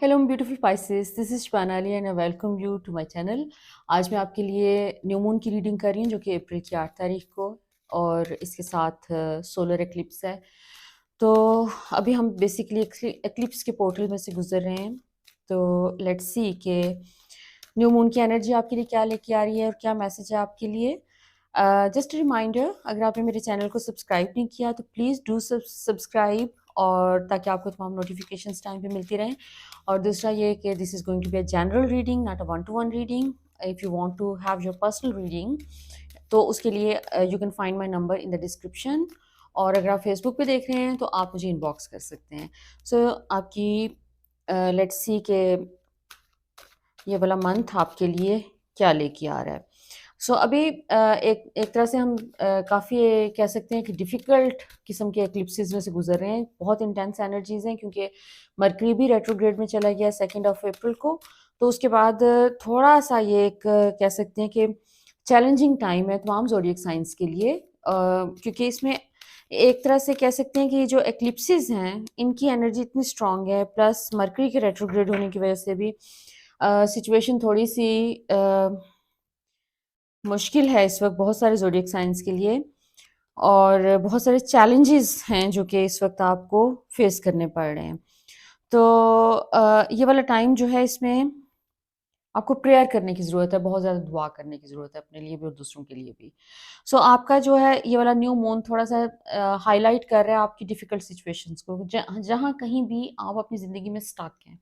Hello beautiful pieces, this is Panali and I welcome you to my channel. आज मैं आपके लिए न्यू मून की रीडिंग कर रही हूँ जो कि अप्रैल की 8 तारीख को, और इसके साथ सोलर एक्लिप्स है। तो अभी हम बेसिकली एक्लिप्स के पोर्टल में से गुजर रहे हैं। तो लेट्स सी कि न्यू मून की एनर्जी आपके लिए क्या लेके आ रही है और क्या मैसेज है आपके लिए। जस्ट रिमाइंडर, अगर आपने मेरे चैनल को सब्सक्राइब नहीं किया तो प्लीज़ डू सब्सक्राइब, और ताकि आपको तमाम नोटिफिकेशंस टाइम पे मिलती रहें। और दूसरा ये कि this is going to be a general reading, not a one to one reading. If you want to have your personal reading तो उसके लिए you can find my number in the description, और अगर आप फेसबुक पे देख रहे हैं तो आप मुझे इनबॉक्स कर सकते हैं। सो आपकी लेट्स सी के ये वाला मंथ आपके लिए क्या लेके आ रहा है। सो अभी एक तरह से हम काफ़ी कह सकते हैं कि डिफ़िकल्ट किस्म के एक्लिप्सेस में से गुजर रहे हैं। बहुत इंटेंस एनर्जीज़ हैं क्योंकि मरकरी भी रेट्रोग्रेड में चला गया 2 अप्रैल को। तो उसके बाद थोड़ा सा ये एक कह सकते हैं कि चैलेंजिंग टाइम है तमाम ज़ोडिएक साइंस के लिए, क्योंकि इसमें एक तरह से कह सकते हैं कि जो एक्लिप्सेस हैं इनकी एनर्जी इतनी स्ट्रांग है, प्लस मरकरी के रेट्रोग्रेड होने की वजह से भी सिचुएशन थोड़ी सी मुश्किल है इस वक्त बहुत सारे ज़ोडिएक साइंस के लिए, और बहुत सारे चैलेंजेस हैं जो कि इस वक्त आपको फेस करने पड़ रहे हैं। तो ये वाला टाइम जो है इसमें आपको प्रेयर करने की ज़रूरत है, बहुत ज़्यादा दुआ करने की ज़रूरत है अपने लिए भी और दूसरों के लिए भी। सो आपका जो है ये वाला न्यू मून थोड़ा-सा हाइलाइट कर रहा है आपकी डिफ़िकल्ट सिचुएशंस को, जहाँ कहीं भी आप अपनी ज़िंदगी में स्टक हैं।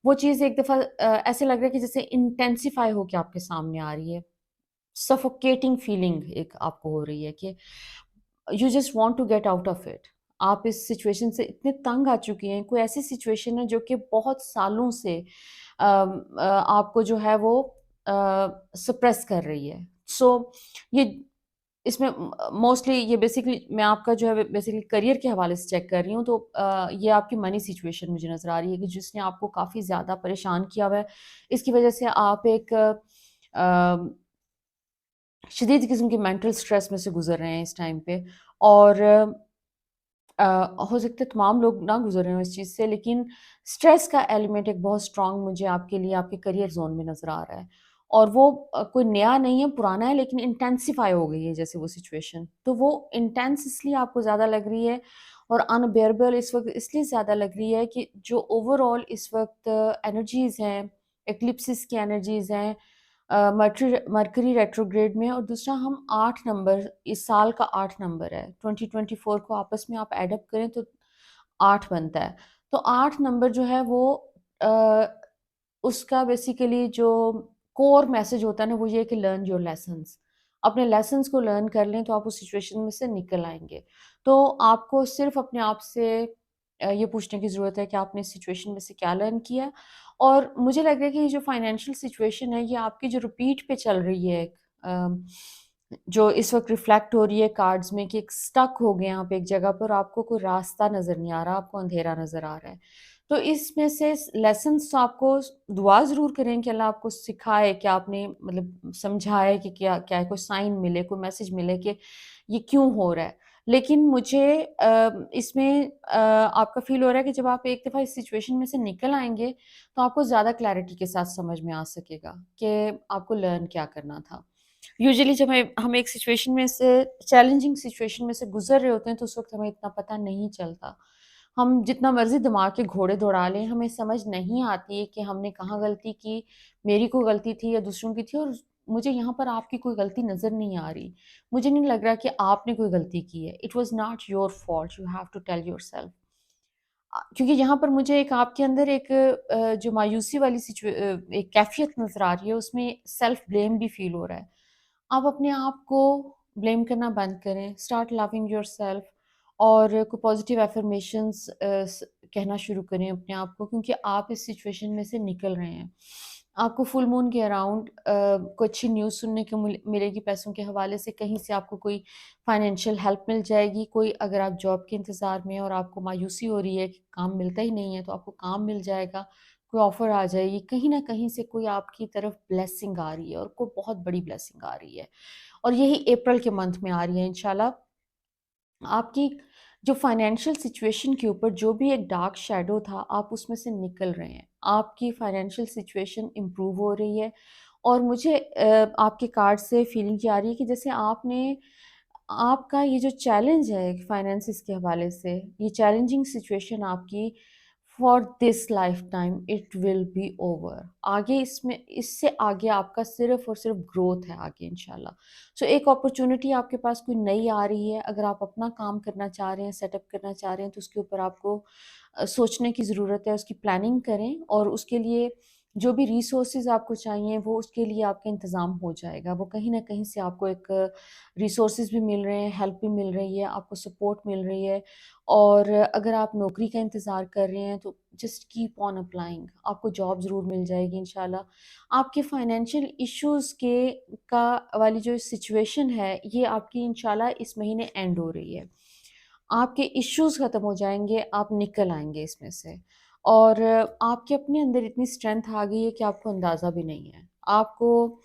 वो चीज़ एक दफ़ा ऐसे लग रहा है कि जैसे इंटेंसिफ़ाई होके आपके सामने आ रही है। सफोकेटिंग फीलिंग एक आपको हो रही है कि you just want to get out of it. आप इस सिचुएशन से इतने तंग आ चुके हैं, कोई ऐसी सिचुएशन है जो कि बहुत सालों से आपको जो है वो सप्रेस कर रही है। सो ये इसमें मोस्टली ये बेसिकली मैं आपका जो है बेसिकली करियर के हवाले से चेक कर रही हूँ। तो ये आपकी मनी सिचुएशन मुझे नज़र आ रही है कि जिसने आपको काफ़ी ज़्यादा परेशान किया हुआ है। इसकी वजह से आप एक शदीद किस्म की मेंटल स्ट्रेस में से गुज़र रहे हैं इस टाइम पे, और हो सकता है तमाम लोग ना गुज़र रहे हों इस चीज़ से, लेकिन स्ट्रेस का एलिमेंट एक बहुत स्ट्रॉन्ग मुझे आपके लिए आपके करियर ज़ोन में नज़र आ रहा है। और वो कोई नया नहीं है, पुराना है, लेकिन इंटेंसिफ़ाई हो गई है जैसे वो सिचुएशन। तो वो इंटेंस इसलिए आपको ज़्यादा लग रही है और अनबेयरेबल इस वक़्त इसलिए ज़्यादा लग रही है कि जो ओवरऑल इस वक़्त एनर्जीज़ हैं, एक्लिप्सिस की एनर्जीज़ हैं, मर्करी रेट्रोग्रेड में, और दूसरा हम 8 नंबर, इस साल का 8 नंबर है। 2024 को आपस में आप ऐड अप करें तो 8 बनता है। तो 8 नंबर जो है वो अ, उसका बेसिकली जो कोर मैसेज होता है ना, वो ये है कि लर्न योर लेसन्स। अपने लेसन्स को लर्न कर लें तो आप उस सिचुएशन में से निकल आएँगे। तो आपको सिर्फ़ अपने आप से ये पूछने की ज़रूरत है कि आपने इस सिचुएशन में से क्या लर्न किया? और मुझे लग रहा है कि ये जो फाइनेंशियल सिचुएशन है ये आपकी जो रिपीट पे चल रही है, जो इस वक़्त रिफ्लेक्ट हो रही है कार्ड्स में कि एक स्टक हो गए हैं आप एक जगह पर, आपको कोई रास्ता नज़र नहीं आ रहा, आपको अंधेरा नज़र आ रहा है। तो इसमें से लेसन्स तो आपको दुआ ज़रूर करें कि अल्लाह आपको सिखाए कि आपने मतलब समझाए कि क्या क्या है, कोई साइन मिले, कोई मैसेज मिले कि ये क्यों हो रहा है। लेकिन मुझे इसमें आपका फ़ील हो रहा है कि जब आप एक दफ़ा इस सिचुएशन में से निकल आएँगे, तो आपको ज़्यादा क्लैरिटी के साथ समझ में आ सकेगा कि आपको लर्न क्या करना था। यूजुअली जब हम एक सिचुएशन में से चैलेंजिंग सिचुएशन में से गुज़र रहे होते हैं, तो उस वक़्त हमें इतना पता नहीं चलता। हम जितना मर्ज़ी दिमाग के घोड़े दौड़ा लें, हमें समझ नहीं आती कि हमने कहाँ गलती की, मेरी कोई गलती थी या दूसरों की थी, और मुझे यहाँ पर आपकी कोई गलती नज़र नहीं आ रही। मुझे नहीं लग रहा कि आपने कोई गलती की है। It was not your fault, you have to tell yourself. क्योंकि यहाँ पर मुझे एक आपके अंदर एक जो मायूसी वाली एक कैफ़ियत नज़र आ रही है, उसमें सेल्फ ब्लेम भी फ़ील हो रहा है। आप अपने आप को ब्लेम करना बंद करें, स्टार्ट लविंग योरसेल्फ, और कोई पॉज़िटिव अफ़र्मेशंस कहना शुरू करें अपने आप को, क्योंकि आप इस सिचुएशन में से निकल रहे हैं। आपको फुल मून के अराउंड कोई अच्छी न्यूज़ सुनने को मिलेगी पैसों के हवाले से, कहीं से आपको कोई फाइनेंशियल हेल्प मिल जाएगी। कोई अगर आप जॉब के इंतज़ार में हैं और आपको मायूसी हो रही है कि काम मिलता ही नहीं है, तो आपको काम मिल जाएगा, कोई ऑफ़र आ जाएगी। कहीं न कहीं से कोई आपकी तरफ ब्लेसिंग आ रही है, और कोई बहुत बड़ी ब्लेसिंग आ रही है, और यही अप्रैल के मंथ में आ रही है इंशाल्लाह। आपकी जो फाइनेंशियल सिचुएशन के ऊपर जो भी एक डार्क शैडो था, आप उसमें से निकल रहे हैं। आपकी फाइनेंशियल सिचुएशन इम्प्रूव हो रही है और मुझे आपके कार्ड से फीलिंग ये आ रही है कि जैसे आपका ये जो चैलेंज है फाइनेंसिस के हवाले से, ये चैलेंजिंग सिचुएशन आपकी for this life time it will be over. आगे इसमें इससे आगे आपका सिर्फ और सिर्फ ग्रोथ है आगे इंशाल्लाह। सो एक अपॉर्चुनिटी आपके पास कोई नई आ रही है, अगर आप अपना काम करना चाह रहे हैं, सेटअप करना चाह रहे हैं, तो उसके ऊपर आपको सोचने की ज़रूरत है, उसकी प्लानिंग करें और उसके लिए जो भी रिसोर्सेज आपको चाहिए वो उसके लिए आपका इंतज़ाम हो जाएगा। वो कहीं न कहीं से आपको एक रिसोर्सेज भी मिल रहे हैं, हेल्प भी मिल रही है, आपको सपोर्ट मिल रही है और अगर आप नौकरी का इंतज़ार कर रहे हैं तो जस्ट कीप ऑन अप्लाइंग, आपको जॉब ज़रूर मिल जाएगी इंशाल्लाह। आपके फाइनेंशियल इश्यूज़ के का वाली जो सिचुएशन है ये आपकी इंशाल्लाह इस महीने एंड हो रही है। आपके इश्यूज़ ख़त्म हो जाएँगे, आप निकल आएँगे इसमें से और आपके अपने अंदर इतनी स्ट्रेंथ आ गई है कि आपको अंदाज़ा भी नहीं है। आपको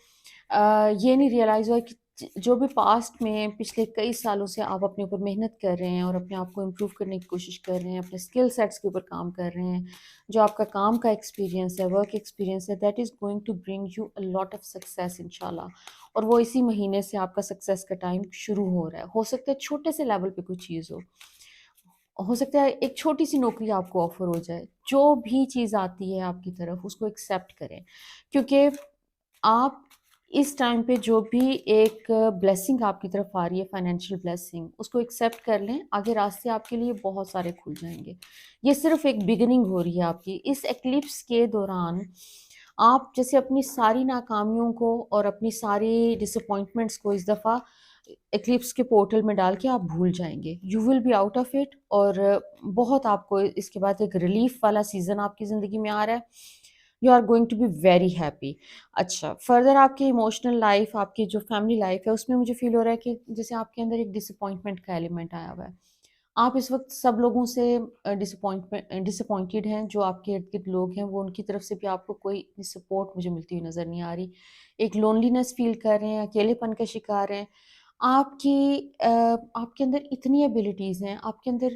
ये नहीं रियलाइज़ हुआ कि जो भी पास्ट में पिछले कई सालों से आप अपने ऊपर मेहनत कर रहे हैं और अपने आप को इम्प्रूव करने की कोशिश कर रहे हैं, अपने स्किल सेट्स के ऊपर काम कर रहे हैं, जो आपका काम का एक्सपीरियंस है, वर्क एक्सपीरियंस है, that is going to bring you a lot of success इंशाल्लाह। और वो इसी महीने से आपका सक्सेस का टाइम शुरू हो रहा है। हो सकता है छोटे से लेवल पे कोई चीज़ हो सकता है एक छोटी-सी नौकरी आपको ऑफ़र हो जाए। जो भी चीज़ आती है आपकी तरफ उसको एक्सेप्ट करें, क्योंकि आप इस टाइम पे जो भी एक ब्लेसिंग आपकी तरफ आ रही है, फाइनेंशियल ब्लेसिंग, उसको एक्सेप्ट कर लें, आगे रास्ते आपके लिए बहुत सारे खुल जाएँगे। ये सिर्फ़ एक बिगिनिंग हो रही है आपकी। इस एक्लिप्स के दौरान आप जैसे अपनी सारी नाकामियों को और अपनी सारी डिसअपॉइंटमेंट्स को इस दफ़ा एक्लिप्स के पोर्टल में डाल के आप भूल जाएँगे। You will be out of it और बहुत आपको इसके बाद एक रिलीफ़ वाला सीज़न आपकी ज़िंदगी में आ रहा है। You are going to be very happy. अच्छा, फर्दर आपकी इमोशनल लाइफ़, आपकी जो फैमिली लाइफ़ है, उसमें मुझे फ़ील हो रहा है कि जैसे आपके अंदर एक डिसअपॉइंटमेंट का एलिमेंट आया हुआ है। आप इस वक़्त सब लोगों से डिसअपॉइंटेड हैं, जो आपके इर्द-गिर्द लोग हैं, वो उनकी तरफ से भी आपको कोई इतनी सपोर्ट मुझे मिलती हुई नज़र नहीं आ रही। एक लोनलीनेस फ़ील कर रहे हैं, अकेलेपन का शिकार हैं। आपकी आपके अंदर इतनी एबिलिटीज़ हैं, आपके अंदर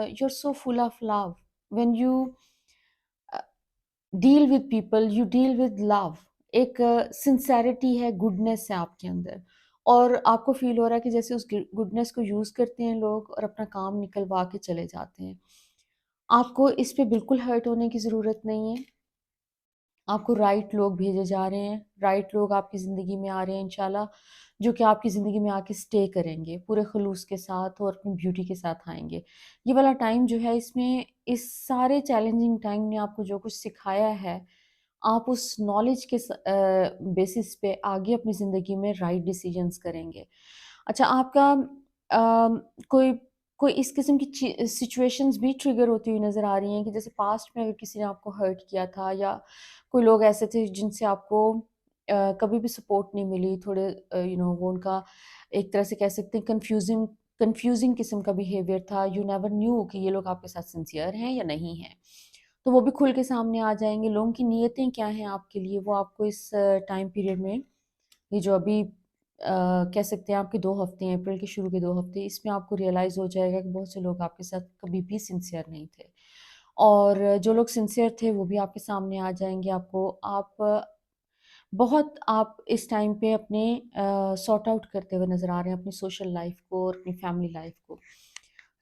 you are so full of love when you uh, deal with people, you deal with love. एक सिंसेरिटी है, गुडनेस है आपके अंदर और आपको फ़ील हो रहा है कि जैसे उस गुडनेस को यूज़ करते हैं लोग और अपना काम निकलवा के चले जाते हैं। आपको इस पे बिल्कुल हर्ट होने की ज़रूरत नहीं है। आपको राइट लोग भेजे जा रहे हैं, राइट लोग आपकी ज़िंदगी में आ रहे हैं इंशाल्लाह, जो कि आपकी ज़िंदगी में आके स्टे करेंगे, पूरे ख़ुलूस के साथ और अपनी ब्यूटी के साथ आएँगे। ये वाला टाइम जो है इसमें इस सारे चैलेंजिंग टाइम ने आपको जो कुछ सिखाया है, आप उस नॉलेज के बेसिस पे आगे अपनी ज़िंदगी में राइट डिसीजंस करेंगे। अच्छा आपका कोई कोई इस किस्म की सिचुएशंस भी ट्रिगर होती हुई नज़र आ रही हैं कि जैसे पास्ट में अगर किसी ने आपको हर्ट किया था या कोई लोग ऐसे थे जिनसे आपको कभी भी सपोर्ट नहीं मिली, थोड़े वो उनका एक तरह से कह सकते हैं कन्फ्यूज़िंग किस्म का बिहेवियर था, यू नेवर न्यू कि ये लोग आपके साथ सिंसियर हैं या नहीं हैं। तो वो भी खुल के सामने आ जाएँगे, लोगों की नीयतें क्या हैं आपके लिए, वो आपको इस टाइम पीरियड में ये जो अभी कह सकते हैं आपके 2 हफ़्ते हैं, अप्रैल के शुरू के 2 हफ़्ते, इसमें आपको रियलाइज़ हो जाएगा कि बहुत से लोग आपके साथ कभी भी सिंसियर नहीं थे। और जो लोग सिंसियर थे, वो भी आपके सामने आ जाएँगे आपको आप इस टाइम पे अपने सॉर्ट आउट करते हुए नज़र आ रहे हैं अपनी सोशल लाइफ़ को और अपनी फैमिली लाइफ़ को।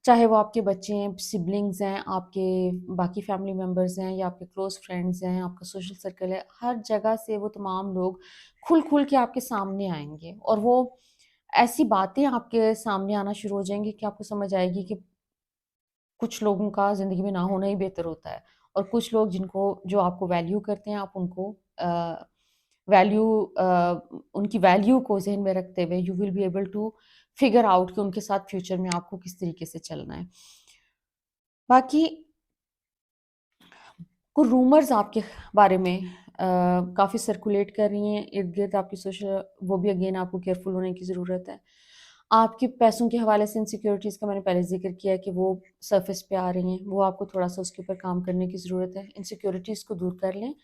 चाहे वो आपके बच्चे हैं, सिबलिंग्स हैं, आपके बाकी फैमिली मेंबर्स हैं या आपके क्लोज़ फ्रेंड्स हैं, आपका सोशल सर्कल है, हर जगह से वो तमाम लोग खुल-खुल के आपके सामने आएँगे और वो ऐसी बातें आपके सामने आना शुरू हो जाएँगी कि आपको समझ आएगी कि कुछ लोगों का ज़िंदगी में ना होना ही बेहतर होता है और कुछ लोग जो आपको वैल्यू करते हैं, आप उनको वैल्यू उनकी वैल्यू को ज़हन में रखते हुए you will be able to figure out कि उनके साथ फ्यूचर में आपको किस तरीके से चलना है। बाकी कुछ रूमर्स आपके बारे में काफ़ी सर्कुलेट कर रही हैं इर्द-गिर्द आपकी सोशल, वो भी अगेन आपको केयरफुल होने की ज़रूरत है। आपके पैसों के हवाले से इनसिक्योरिटीज़ का मैंने पहले ज़िक्र किया है कि वो सरफ़ेस पे आ रही हैं, वो आपको थोड़ा-सा उसके ऊपर काम करने की ज़रूरत है। इनसिक्योरिटीज़ को दूर कर लें,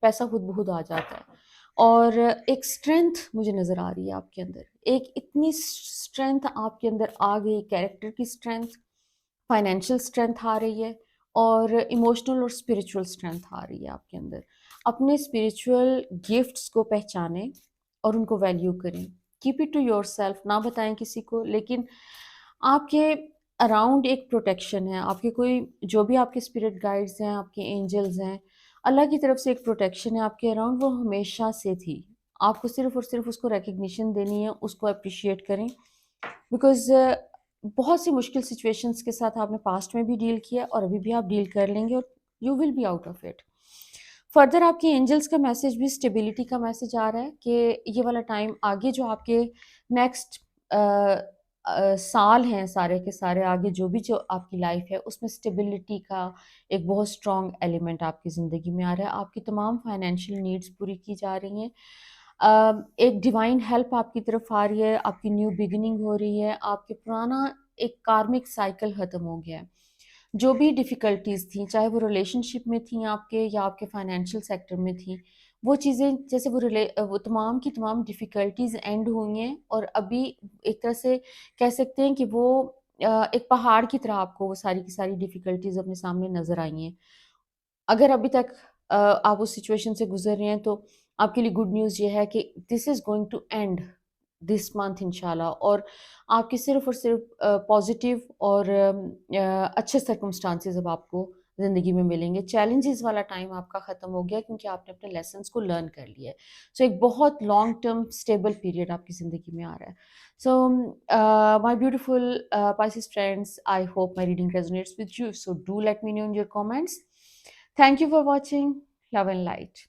पैसा खुद ब खुद आ जाता है। और एक स्ट्रेंथ मुझे नज़र आ रही है आपके अंदर, एक इतनी स्ट्रेंथ आपके अंदर आ गई, कैरेक्टर की स्ट्रेंथ, फाइनेंशियल स्ट्रेंथ आ रही है और इमोशनल और स्पिरिचुअल स्ट्रेंथ आ रही है आपके अंदर। अपने स्पिरिचुअल गिफ्ट्स को पहचानें और उनको वैल्यू करें। कीप इट टू योरसेल्फ, ना बताएं किसी को, लेकिन आपके अराउंड एक प्रोटेक्शन है। आपके कोई जो भी आपके स्पिरिट गाइड्स हैं, आपके एंजल्स हैं, अल्लाह की तरफ से एक प्रोटेक्शन है आपके अराउंड, वो हमेशा से थी। आपको सिर्फ और सिर्फ उसको रिकग्निशन देनी है, उसको अप्रिशिएट करें। बिकॉज बहुत सी मुश्किल सिचुएशंस के साथ आपने पास्ट में भी डील किया और अभी भी आप डील कर लेंगे, और you will be out of it. Further आपके एंजल्स का मैसेज भी स्टेबिलिटी का मैसेज आ रहा है कि ये वाला टाइम आगे जो आपके नेक्स्ट साल हैं, सारे के सारे आगे जो आपकी लाइफ है उसमें स्टेबिलिटी का एक बहुत स्ट्रॉन्ग एलिमेंट आपकी ज़िंदगी में आ रहा है। आपकी तमाम फाइनेंशियल नीड्स पूरी की जा रही हैं। एक डिवाइन हेल्प आपकी तरफ आ रही है, आपकी न्यू बिगिनिंग हो रही है, आपके पुराना एक कार्मिक साइकिल ख़त्म हो गया है। जो भी डिफ़िकल्टीज़ थी, चाहे वो रिलेशनशिप में थी आपके या आपके फाइनेंशियल सेक्टर में थी, वो चीज़ें जैसे वो तमाम की तमाम डिफ़िकल्टीज़ एंड हुई हैं, और अभी एक तरह से कह सकते हैं कि वो एक पहाड़ की तरह आपको वो सारी की सारी डिफ़िकल्टीज़ अपने सामने नज़र आई हैं। अगर अभी तक आप उस सिचुएशन से गुज़र रहे हैं, तो आपके लिए गुड न्यूज़ ये है कि this is going to end this month इंशाल्लाह, और आपके सिर्फ़ और सिर्फ़ पॉज़िटिव और अच्छे सर्कमस्टांसेस अब आपको ज़िंदगी में मिलेंगे। चैलेंजेस वाला टाइम आपका ख़त्म हो गया, क्योंकि आपने अपने लेसन्स को लर्न कर लिया है। सो एक बहुत लॉन्ग टर्म स्टेबल पीरियड आपकी ज़िंदगी में आ रहा है। So my beautiful Pisces friends, I hope my reading resonates with you. So do let me know in your comments. Thank you for watching. Love and light.